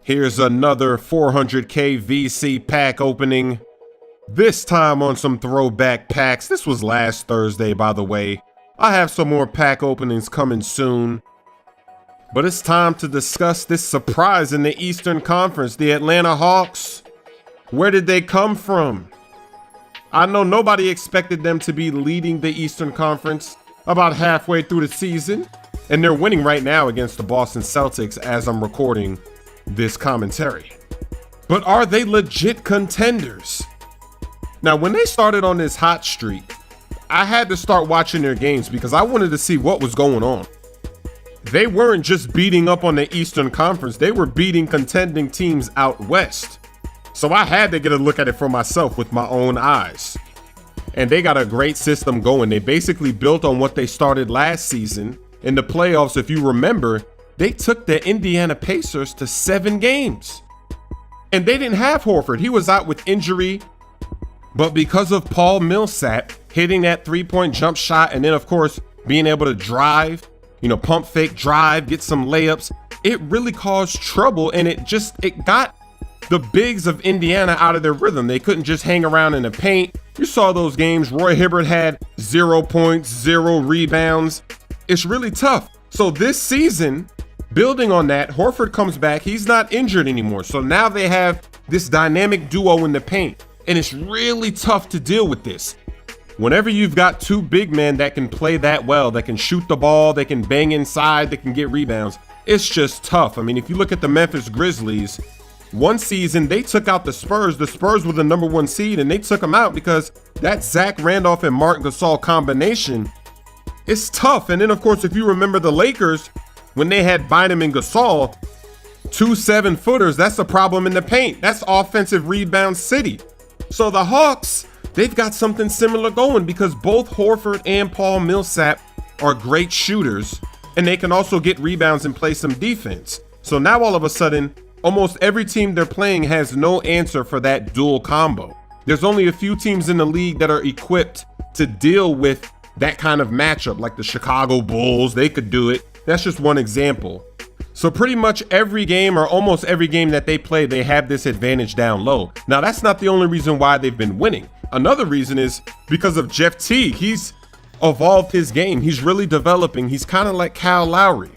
Here's another 400k VC pack opening. This time on some throwback packs. This was last Thursday, by the way. I have some more pack openings coming soon. But it's time to discuss this surprise in the Eastern Conference, the Atlanta Hawks. Where did they come from? I know nobody expected them to be leading the Eastern Conference about halfway through the season, and they're winning right now against the Boston Celtics as I'm recording this commentary. But are they legit contenders? Now, when they started on this hot streak, I had to start watching their games because I wanted to see what was going on. They weren't just beating up on the Eastern Conference, they were beating contending teams out west. So I had to get a look at it for myself with my own eyes. And they got a great system going. They basically built on what they started last season. In the playoffs, if you remember, they took the Indiana Pacers to 7 games. And they didn't have Horford. He was out with injury. But because of Paul Millsap hitting that 3-point jump shot and then, of course, being able to drive, pump fake drive, get some layups, it really caused trouble. And it got the bigs of Indiana out of their rhythm. They couldn't just hang around in the paint. You saw those games. Roy Hibbert had 0 points, 0 rebounds. It's really tough. So this season, building on that, Horford comes back. He's not injured anymore. So now they have this dynamic duo in the paint. And it's really tough to deal with this. Whenever you've got 2 big men that can play that well, that can shoot the ball, they can bang inside, they can get rebounds, it's just tough. I mean, if you look at the Memphis Grizzlies, one season they took out the Spurs. The Spurs were the #1 seed and they took them out because that Zach Randolph and Marc Gasol combination, it's tough. And then, of course, if you remember the Lakers, when they had Bynum and Gasol, 2 7-footers, that's a problem in the paint. That's offensive rebound city. So the Hawks, they've got something similar going because both Horford and Paul Millsap are great shooters, and they can also get rebounds and play some defense. So now all of a sudden, almost every team they're playing has no answer for that dual combo. There's only a few teams in the league that are equipped to deal with that kind of matchup, like the Chicago Bulls. They could do it. That's just one example. So pretty much every game or almost every game that they play, they have this advantage down low. Now, that's not the only reason why they've been winning. Another reason is because of Jeff Teague. He's evolved his game. He's really developing. He's kind of like Kyle Lowry.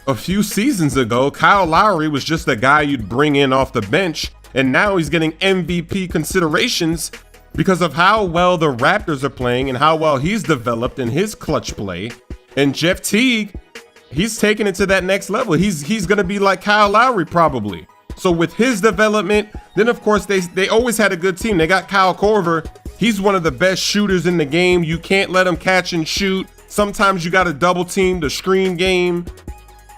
A few seasons ago, Kyle Lowry was just a guy you'd bring in off the bench, and now he's getting MVP considerations because of how well the Raptors are playing and how well he's developed in his clutch play. And Jeff Teague, he's taking it to that next level. He's going to be like Kyle Lowry probably. So with his development, then of course they always had a good team. They got Kyle Korver. He's one of the best shooters in the game. You can't let him catch and shoot. Sometimes you got to double team the screen game.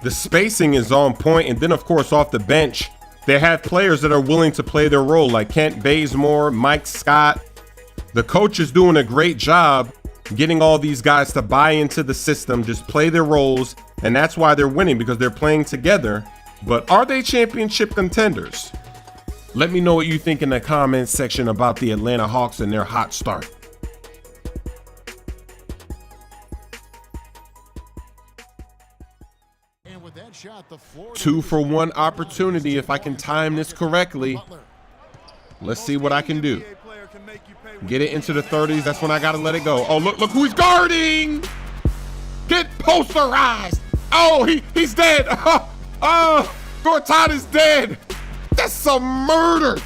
The spacing is on point. And then of course off the bench, they have players that are willing to play their role like Kent Bazemore, Mike Scott. The coach is doing a great job getting all these guys to buy into the system, just play their roles. And that's why they're winning, because they're playing together. But are they championship contenders? Let me know what you think in the comments section about the Atlanta Hawks and their hot start. And with that shot, the floor 2-for-1 opportunity if I can time this correctly. Let's see what I can do. Get it into the 30s. That's when I got to let it go. Oh, look who he's guarding. Get posterized. Oh, he's dead. Oh, Gortat is dead. That's some murder.